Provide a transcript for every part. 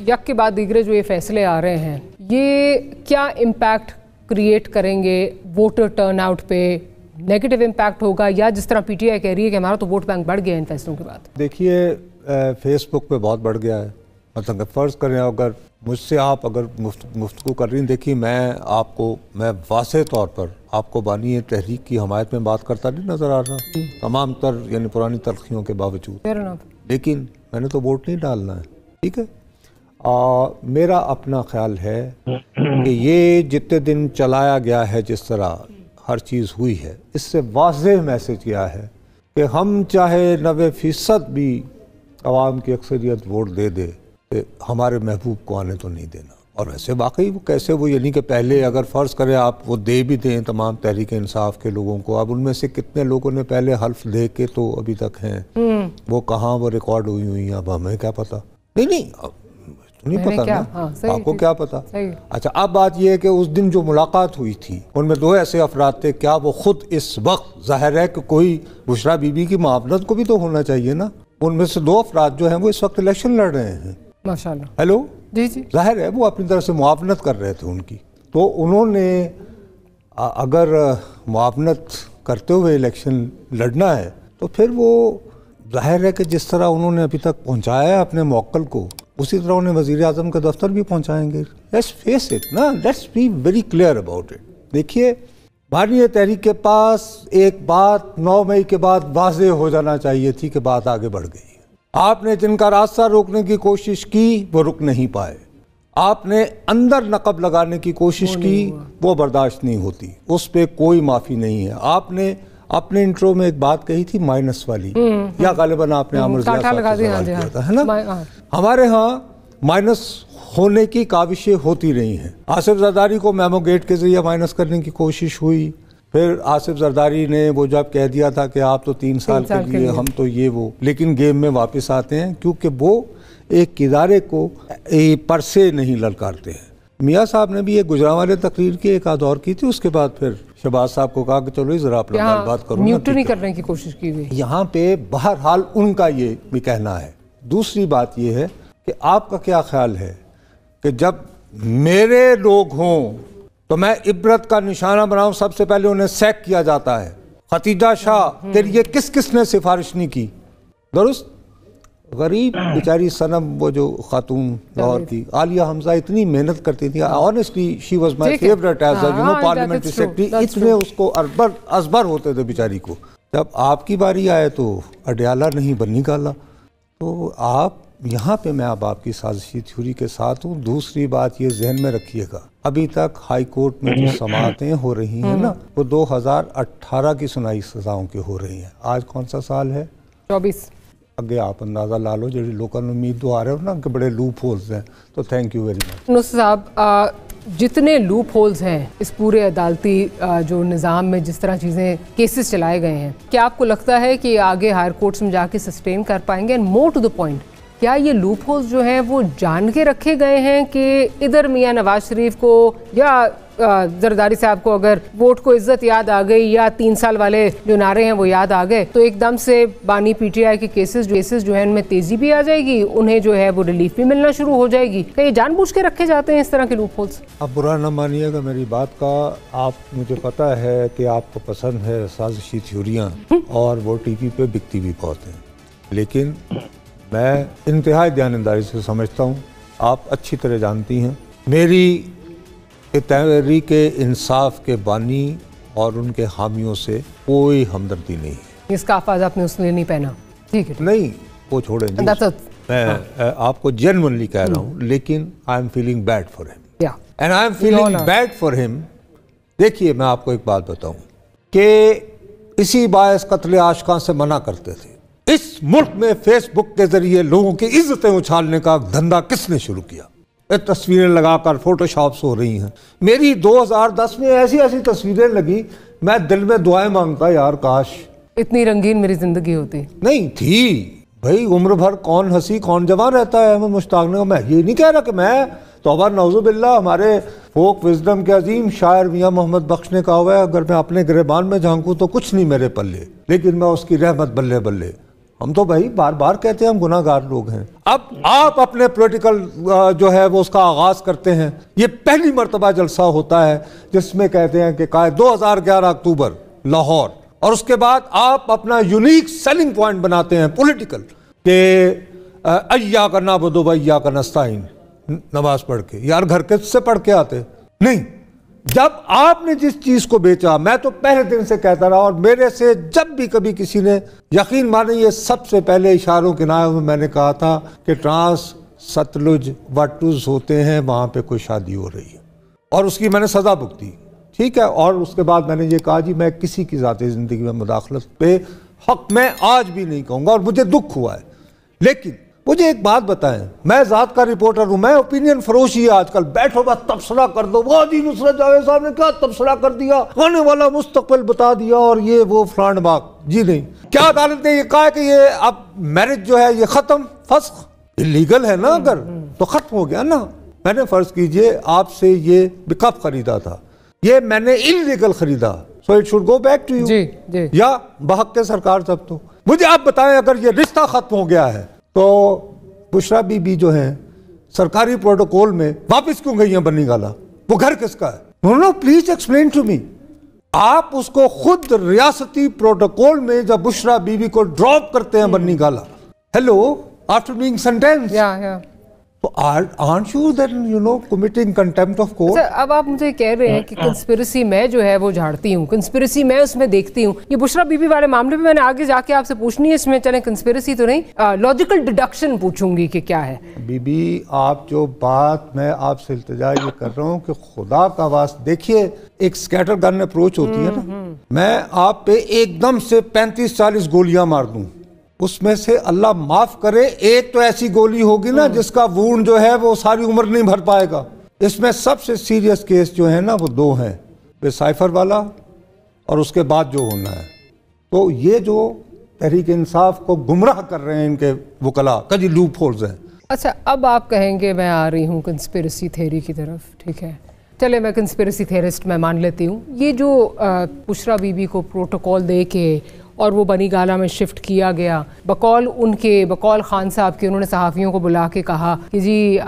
یک کے بعد دیگرے جو یہ فیصلے آ رہے ہیں یہ کیا امپیکٹ کریٹ کریں گے ووٹر ٹرن آؤٹ پہ؟ نیگیٹو امپیکٹ ہوگا یا جس طرح پی ٹی آئی کہہ رہی ہے کہ ہمارا تو ووٹ بینک بڑھ گیا ان فیصلوں کے بعد؟ دیکھیے فیس بک پہ بہت بڑھ گیا ہے. مطلب فرض کریں اگر مجھ سے آپ اگر گفتگو کر رہی ہیں، دیکھیے میں واضح طور پر آپ کو بانی تحریک کی حمایت میں بات کرتا نہیں نظر آ رہا تمام تر یعنی پرانی تلخیوں کے باوجود، لیکن میں نے تو ووٹ نہیں ڈالنا ہے. ٹھیک ہے، میرا اپنا خیال ہے کہ یہ جتنے دن چلایا گیا ہے، جس طرح ہر چیز ہوئی ہے، اس سے واضح میسج کیا ہے کہ ہم چاہے 90% بھی عوام کی اکثریت ووٹ دے دے، ہمارے محبوب کو آنے تو نہیں دینا. اور ویسے واقعی وہ کیسے وہ یعنی کہ پہلے اگر فرض کریں آپ وہ دے بھی دیں تمام تحریک انصاف کے لوگوں کو، اب ان میں سے کتنے لوگوں نے پہلے حلف دے کے تو ابھی تک ہیں، وہ کہاں وہ ریکارڈ ہوئی ہیں، اب ہمیں کیا پتہ؟ نہیں پتہ نا، آپ کو کیا پتہ؟ اچھا، اب بات یہ ہے کہ اس دن جو ملاقات ہوئی تھی ان میں 2 ایسے افراد تھے، کیا وہ خود اس وقت ظاہر ہے کہ کوئی بشرا بی بی کی معاونت کو بھی تو ہونا چاہیے نا. ان میں سے 2 افراد جو ہیں وہ اس وقت الیکشن لڑ رہے ہیں. ماشاءاللہ. ہیلو جی ظاہر ہے وہ اپنی طرف سے معاونت کر رہے تھے ان کی، تو انہوں نے اگر معاونت کرتے ہوئے الیکشن لڑنا ہے تو پھر وہ ظاہر ہے کہ جس طرح انہوں نے ابھی تک پہنچایا ہے اپنے موکل کو، اسی طرح انہیں وزیر اعظم کا دفتر بھی پہنچائیں گے. لیٹس فیس اٹ نا، let's be very clear about it. دیکھیے بھارتی تحریک کے پاس ایک بات 9 مئی کے بعد واضح ہو جانا چاہیے تھی کہ بات آگے بڑھ گئی. آپ نے جن کا راستہ روکنے کی کوشش کی وہ رک نہیں پائے، آپ نے اندر نقب لگانے کی کوشش کی وہ برداشت نہیں ہوتی، اس پہ کوئی معافی نہیں ہے. آپ نے اپنے انٹرو میں ایک بات کہی تھی مائنس والی، یا غالباً آپ نے عامر ضیاء صاحب سے سوال کیا تھا، ہے نا؟ ہمارے ہاں مائنس ہونے کی کاوشیں ہوتی رہی ہیں. آصف زرداری کو میمو گیٹ کے ذریعے مائنس کرنے کی کوشش ہوئی، پھر آصف زرداری نے وہ جب کہہ دیا تھا کہ آپ تو 3 سال کے لیے، ہم تو یہ وہ، لیکن گیم میں واپس آتے ہیں کیونکہ وہ ایک ادارے کو پر سے نہیں للکارتے ہیں. میاں صاحب نے بھی ایک گجرانوالے تقریر کی ایک آدھ اور کی تھی، اس کے بعد پھر شہباز صاحب کو کہا کہ چلو ذرا اپنا بات کروں، میوٹنی کرنے کی کوشش کی ہوئی. یہاں پہ بہرحال ان کا یہ بھی کہنا ہے. دوسری بات یہ ہے کہ آپ کا کیا خیال ہے کہ جب میرے لوگ ہوں تو میں عبرت کا نشانہ بناؤں، سب سے پہلے انہیں سیک کیا جاتا ہے. ختیجہ شاہ کے لیے کس نے سفارش نہیں کی؟ درست غریب بیچاری صنم، وہ جو خاتون لاہور کی عالیہ حمزہ اتنی محنت کرتی تھی، honestly she was my favourite as a parliamentary secretary. اتنے اس کو ازبر ہوتے تھے بیچاری کو. جب آپ کی باری آئے تو اڈیالہ نہیں بن نکالا. تو آپ یہاں پہ میں اب آپ کی سازشی تھیوری کے ساتھ ہوں. دوسری بات یہ ذہن میں رکھیے گا، ابھی تک ہائی کورٹ میں جو سماعتیں ہو رہی ہیں نا، وہ 2018 کی سنائی سزاؤں کی ہو رہی ہیں. آج کون سا سال ہے؟ 24. اگے آپ اندازہ لا لو جڑی لوکاں نوں امیدوار ہے نا کہ بڑے لوپ ہولز ہیں. تو تھینک یو ویری مچ. نصر صاحب، جتنے لوپ ہولز ہیں اس پورے عدالتی جو نظام میں، جس طرح چیزیں کیسز چلائے گئے ہیں، کیا آپ کو لگتا ہے کہ آگے ہائر کورٹس میں جا کے سسٹین کر پائیں گے؟ And more to the point, کیا یہ لوپ ہولز جو ہیں وہ جان کے رکھے گئے ہیں کہ ادھر میاں نواز شریف کو یا زرداری صاحب کو اگر ووٹ کو عزت یاد آ گئی یا 3 سال والے جو نعرے ہیں وہ یاد آ گئے تو ایک دم سے بانی پی ٹی آئی کے کیسز جو ہیں ان میں تیزی بھی آ جائے گی، انہیں جو ہے وہ ریلیف بھی ملنا شروع ہو جائے گی؟ کہ یہ جان بوجھ کے رکھے جاتے ہیں اس طرح کے لوپ ہولز؟ اب برا نہ مانیے گا میری بات کا، آپ مجھے پتہ ہے کہ آپ کو پسند ہے سازشی تھیوریاں اور وہ ٹی وی پہ بکتی بھی بہت ہیں، لیکن میں انتہائی دیانتداری سے سمجھتا ہوں، آپ اچھی طرح جانتی ہیں میری تحریک انصاف کے بانی اور ان کے حامیوں سے کوئی ہمدردی نہیں ہے. اس کا آفاظ آپ نے اس لیے نہیں پہنا؟ ٹھیک ہے، نہیں وہ چھوڑیں جی، میں آپ کو جینوئنلی کہہ رہا ہوں، لیکن I am feeling bad for him and I am feeling bad for him. دیکھیے میں آپ کو ایک بات بتاؤں کہ اسی باعث قتل عاشقاں سے منع کرتے تھے. اس ملک میں فیس بک کے ذریعے لوگوں کی عزتیں اچھالنے کا دھندا کس نے شروع کیا؟ تصویریں لگا کر فوٹو شاپس ہو رہی ہیں. میری 2010 میں ایسی تصویریں لگی، میں دل میں دعائیں مانگتا یار کاش اتنی رنگین میری زندگی ہوتی. نہیں تھی بھائی، عمر بھر کون ہنسی کون جوان رہتا ہے احمد مشتاق نے. میں یہ نہیں کہہ رہا کہ میں توبہ نعوذ باللہ، ہمارے فوک وزڈم کے عظیم شاعر میاں محمد بخش نے کہا ہوا ہے اگر میں اپنے گریبان میں جھانکوں تو کچھ نہیں میرے پلے، لیکن میں اس کی رحمت بلے بلے. ہم تو بھائی بار بار کہتے ہیں ہم گناہ گار لوگ ہیں. اب آپ اپنے پولیٹیکل جو ہے وہ اس کا آغاز کرتے ہیں. یہ پہلی مرتبہ جلسہ ہوتا ہے جس میں کہتے ہیں کہ 2011 اکتوبر لاہور, اور اس کے بعد آپ اپنا یونیک سیلنگ پوائنٹ بناتے ہیں پولیٹیکل کہ ایاک نعبد و ایاک نستعین, نماز پڑھ کے. یار گھر کے سے پڑھ کے آتے نہیں. جب آپ نے جس چیز کو بیچا, میں تو پہلے دن سے کہتا رہا, اور میرے سے جب بھی کبھی کسی نے, یقین مانیں یہ سب سے پہلے اشاروں کے نائب میں نے کہا تھا کہ ٹرانس ستلج وٹوز ہوتے ہیں, وہاں پہ کوئی شادی ہو رہی ہے, اور اس کی میں نے سزا بھگتی, ٹھیک ہے. اور اس کے بعد میں نے یہ کہا جی میں کسی کی ذاتی زندگی میں مداخلت پہ حق میں آج بھی نہیں کہوں گا, اور مجھے دکھ ہوا ہے. لیکن مجھے ایک بات بتائیں, میں ذات کا رپورٹر ہوں, میں اوپینین فروش ہی ہے آج کل, بیٹھو بس تبصرہ کر دو, وہ جی نصرت جاوید صاحب نے کیا تبصرہ کر دیا, آنے والا مستقبل بتا دیا, اور یہ وہ فلان باغ. جی نہیں, کیا عدالت نے یہ کہا کہ یہ اب میرج جو ہے یہ ختم, فسخ لیگل ہے نا, اگر تو ختم ہو گیا نا. میں نے فرض کیجئے آپ سے یہ کب خریدا تھا, یہ میں نے انلیگل خریدا, so it should go back to you, یا بحق کے سرکار. تب تو مجھے آپ بتائیں اگر یہ رشتہ ختم ہو گیا ہے تو بشرا بی بی جو ہیں سرکاری پروٹوکول میں واپس کیوں گئی ہیں بنی گالا, وہ گھر کس کا ہے؟ نو نو پلیز ایکسپلین ٹو می. آپ اس کو خود ریاستی پروٹوکول میں جب بشرا بی بی کو ڈراپ کرتے ہیں بنی گالا, ہیلو, آفٹر بینگ سینٹینس, تو aren't you then committing contempt of court? اب آپ مجھے کہہ رہے ہیں کہ کنسپیرسی میں جو ہے وہ جھاڑتی ہوں, کنسپیرسی میں اس میں دیکھتی ہوں. یہ بشرا بی بی والے معاملے پہ میں نے آگے جا کے آپ سے پوچھنی ہے, اس میں چلیں کنسپیرسی تو نہیں, لاجیکل ڈیڈکشن پوچھوں گی کہ کیا ہے. بی بی آپ جو بات میں آپ سے التجا یہ کر رہا ہوں کہ خدا کا واسطہ دیکھیے, ایک سکیٹر گن اپروچ ہوتی ہے نا, میں آپ پہ ایک دم سے 35-40 گولیاں مار دوں, اس میں سے اللہ معاف کرے ایک تو ایسی گولی ہوگی نا جس کا وونڈ جو ہے وہ ساری عمر نہیں بھر پائے گا. اس میں سب سے سیریس کیس جو ہے نا وہ 2 ہیں, بے سائفر والا اور اس کے بعد جو ہونا ہے. تو یہ جو تحریک انصاف کو گمراہ کر رہے ہیں ان کے وکلاء کا جی لوپ ہولز ہیں. اچھا اب آپ کہیں گے میں آ رہی ہوں کنسپیرسی تھیوری کی طرف, ٹھیک ہے, چلے میں کنسپیرسی تھیورسٹ میں مان لیتی ہوں. یہ جو بشرا بی بی کو پروٹوکول دے کے اور وہ بنی گالا میں شفٹ کیا گیا, بقول خان صاحب کے, انہوں نے صحافیوں کو بلا کے کہا کہ جی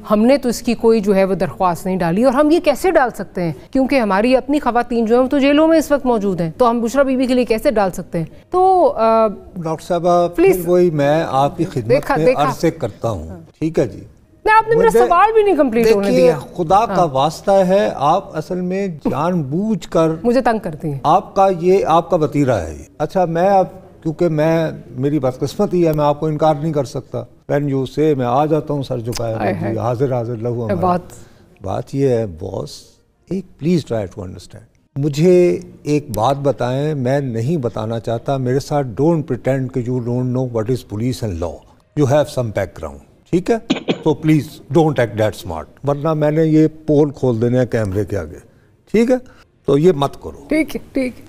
ہم نے تو اس کی کوئی جو ہے وہ درخواست نہیں ڈالی, اور ہم یہ کیسے ڈال سکتے ہیں کیونکہ ہماری اپنی خواتین جو ہیں وہ تو جیلوں میں اس وقت موجود ہیں, تو ہم بشرا بی بی کے لیے کیسے ڈال سکتے ہیں. تو ڈاکٹر صاحبہ پھر وہی میں آپ کی خدمت میں عرض کرتا ہوں, ٹھیک ہے جی, آپ نے میرا سوال بھی نہیں کمپلیٹ ہونے دیا. خدا کا واسطہ ہے, آپ اصل میں جان بوجھ کر مجھے تنگ کرتی ہیں. آپ کا وطیرہ ہے یہ. اچھا میں اب کیونکہ میری بدقسمتی ہے, میں آپ کو انکار نہیں کر سکتا, وین یو سے میں آ جاتا ہوں سر جھکائے, حاضر لہو. بات یہ ہے باس, ایک پلیز ٹرائی ٹو انڈرسٹینڈ. مجھے ایک بات بتائیں, میں نہیں بتانا چاہتا, میرے ساتھ ڈونٹ پریٹینڈ کہ you don't know what is police and law, you have some background, ٹھیک ہے, تو please don't act that smart, ورنہ میں نے یہ پول کھول دینے ہیں کیمرے کے آگے, ٹھیک ہے, تو یہ مت کرو. ٹھیک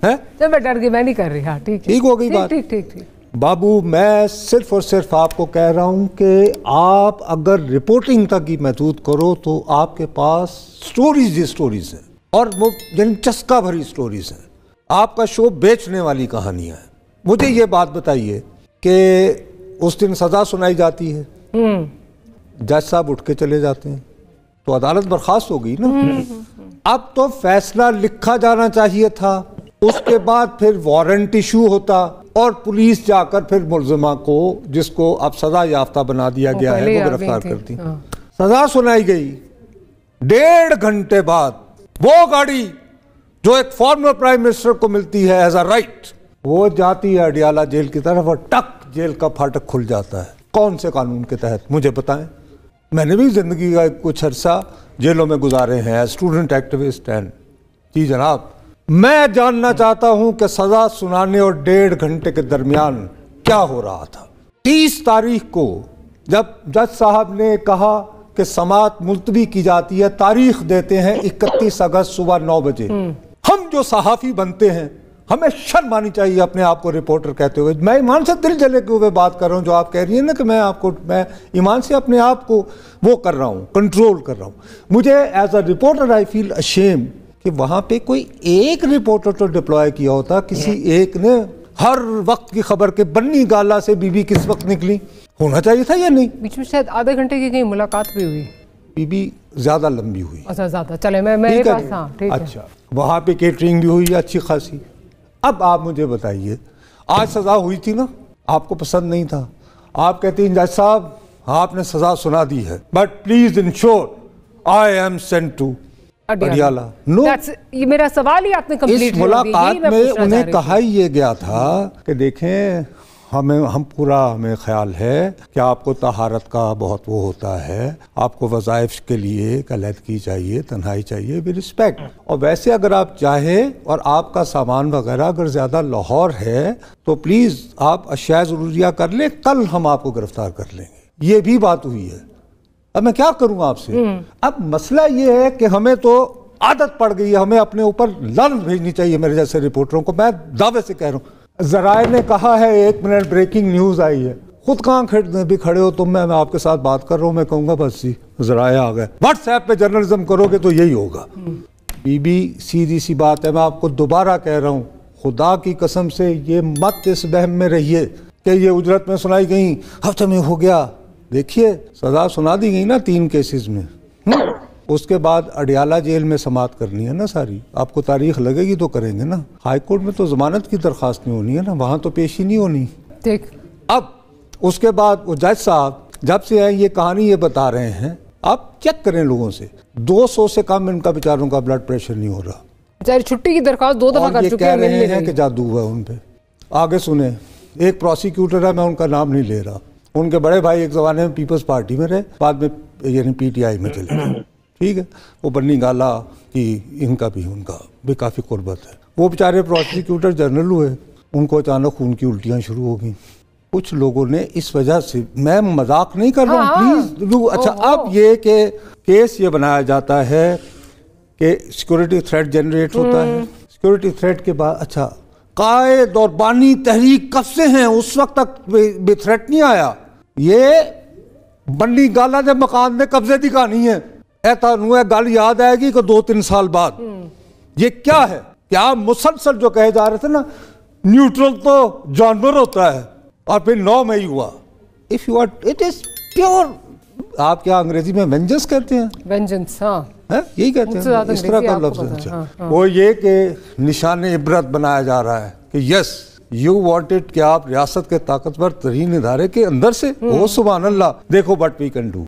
ہے, میں ڈر گئی, میں نہیں کر رہی. ہاں ٹھیک ہو گئی بات. ٹھیک بابو, میں صرف اور صرف آپ کو کہہ رہا ہوں کہ آپ اگر رپورٹنگ تک ہی محدود کرو تو آپ کے پاس سٹوریز ہیں, اور وہ یعنی چسکا بھری سٹوریز ہیں. آپ کا شو بیچنے والی کہانیاں ہیں. مجھے یہ بات بتائیے کہ اس دن سزا سنائی جاتی ہے, جج صاحب اٹھ کے چلے جاتے ہیں, تو عدالت برخاست ہو گئی نا. اب تو فیصلہ لکھا جانا چاہیے تھا, اس کے بعد پھر وارنٹ ایشو ہوتا, اور پولیس جا کر پھر ملزمہ کو, جس کو اب سزا یافتہ بنا دیا گیا ہے, وہ گرفتار کرتی. سزا سنائی گئی, 1.5 گھنٹے بعد وہ گاڑی جو ایک فارمر پرائم منسٹر کو ملتی ہے ایز اے رائٹ, وہ جاتی ہے اڈیالہ جیل کی طرف, اور ٹک جیل کا پھاٹک کھل جاتا ہے. کون سے قانون کے تحت مجھے بتائیں؟ میں نے بھی زندگی کا کچھ عرصہ جیلوں میں گزارے ہیں ایز اسٹوڈنٹ ایکٹیوسٹ. جی جناب, میں جاننا چاہتا ہوں کہ سزا سنانے اور 1.5 گھنٹے کے درمیان کیا ہو رہا تھا. 30 تاریخ کو جب جج صاحب نے کہا کہ سماعت ملتوی کی جاتی ہے, تاریخ دیتے ہیں 31 اگست صبح 9 بجے. ہم جو صحافی بنتے ہیں ہمیں شرم آنی چاہیے اپنے آپ کو رپورٹر کہتے ہوئے. میں ایمان سے دل جلے کے ہوئے بات کر رہا ہوں, جو آپ کہہ رہی ہیں نا کہ میں ایمان سے اپنے آپ کو وہ کر رہا ہوں, کنٹرول کر رہا ہوں. مجھے as a reporter I feel ashamed کہ وہاں پہ کوئی ایک رپورٹر تو ڈپلوائے کیا ہوتا, کسی ایک نے ہر وقت کی خبر کہ بنی گالا سے بی بی کس وقت نکلی، ہونا چاہیے تھا یا نہیں؟ بیچ میں شاید آدھے گھنٹے کی کہیں ملاقات بھی ہوئی، بی بی زیادہ لمبی ہوئی. اچھا زیادہ، چلے میرے پاس. ہاں ٹھیک ہے. اچھا وہاں پہ کیٹرنگ بھی ہوئی اچھی خاصی. اب آپ مجھے بتائیے، آج سزا ہوئی تھی نا، آپ کو پسند نہیں تھا، آپ کہتے ہیں جج صاحب آپ نے سزا سنا دی ہے، but please ensure I am sent to Adiala. No, یہ میرا سوال ہی آپ نے کمپلیٹ. اس ملاقات میں انہیں کہا ہی یہ گیا تھا کہ دیکھیں ہمیں خیال ہے کہ آپ کو طہارت کا بہت وہ ہوتا ہے، آپ کو وظائف کے لیے علیحدگی چاہیے، تنہائی چاہیے، ود رسپیکٹ. اور ویسے اگر آپ چاہیں اور آپ کا سامان وغیرہ اگر زیادہ لاہور ہے تو پلیز آپ اشیاء ضروریہ کر لیں، کل ہم آپ کو گرفتار کر لیں گے. یہ بھی بات ہوئی ہے. اب میں کیا کروں آپ سے؟ اب مسئلہ یہ ہے کہ ہمیں تو عادت پڑ گئی ہے، ہمیں اپنے اوپر لعنت بھیجنی چاہیے میرے جیسے رپورٹروں کو. میں دعوے سے کہہ رہا ہوں، ذرائع نے کہا ہے 1 منٹ بریکنگ نیوز آئی ہے. خود کہاں بھی کھڑے ہو تم، میں آپ کے ساتھ بات کر رہا ہوں، میں کہوں گا بس جی ذرائع آ گئے. واٹس ایپ پہ جرنلزم کرو گے تو یہی ہوگا. بی بی سیدھی سی بات ہے، میں آپ کو دوبارہ کہہ رہا ہوں، خدا کی قسم سے یہ مت اس وہم میں رہیے کہ یہ اجرت میں سنائی گئی ہفتے میں ہو گیا. دیکھیے سزا سنا دی گئی نا 3 کیسز میں، اس کے بعد اڈیالہ جیل میں سماعت کرنی ہے نا ساری. آپ کو تاریخ لگے گی تو کریں گے نا. ہائی کورٹ میں تو ضمانت کی درخواست نہیں ہونی ہے نا، وہاں تو پیشی نہیں ہونی. ٹھیک. اب اس کے بعد وہ جج صاحب جب سے ہیں یہ کہانی یہ بتا رہے ہیں، آپ چیک کریں لوگوں سے، 200 سے کم ان کا بیچاروں کا بلڈ پریشر نہیں ہو رہا. بیچارے چھٹی کی درخواست 2 دفعہ کر چکے ہیں. کہہ رہے ہیں کہ جادو ہوا ان پہ. آگے سنیں، ایک پروسیکیوٹر ہے، میں ان کا نام نہیں لے رہا، ان کے بڑے بھائی ایک زمانے میں پیپلز پارٹی میں رہے، بعد میں یعنی پی ٹی آئی میں چلے گئے. ٹھیک ہے، وہ بنی گالا کی ان کا بھی کافی قربت ہے. وہ بیچارے پروسیکیوٹر جنرل ہوئے، ان کو اچانک خون کی الٹیاں شروع ہو گئیں. کچھ لوگوں نے اس وجہ سے، میں مذاق نہیں کر رہا ہوں پلیز. اچھا اب یہ کہ کیس یہ بنایا جاتا ہے کہ سیکورٹی تھریٹ جنریٹ ہوتا ہے. سیکورٹی تھریٹ کے بعد اچھا قائد اور بانی تحریک کب سے ہیں؟ اس وقت تک بھی تھریٹ نہیں آیا. یہ بنی گالا نے مکان نے قبضے دی کہانی ہے. گل یاد آئے گی کہ 2-3 سال بعد. یہ کیا ہے؟ کیا مسلسل جو کہے جا رہے تھے نا نیوٹرل تو جانور ہوتا ہے، اور پھر 9 مئی ہوا. If you are, it is pure. آپ کیا انگریزی میں وینجنس کہتے ہیں؟ وینجنس، ہاں یہی کہتے ہیں، اس طرح کا لفظ ہے. وہ یہ کہ نشان عبرت بنایا جا رہا ہے کہ یس یو وانٹڈ کہ آپ ریاست کے طاقتور ترین ادارے کے اندر سے، او سبحان اللہ، دیکھو بٹ وی کین ڈو.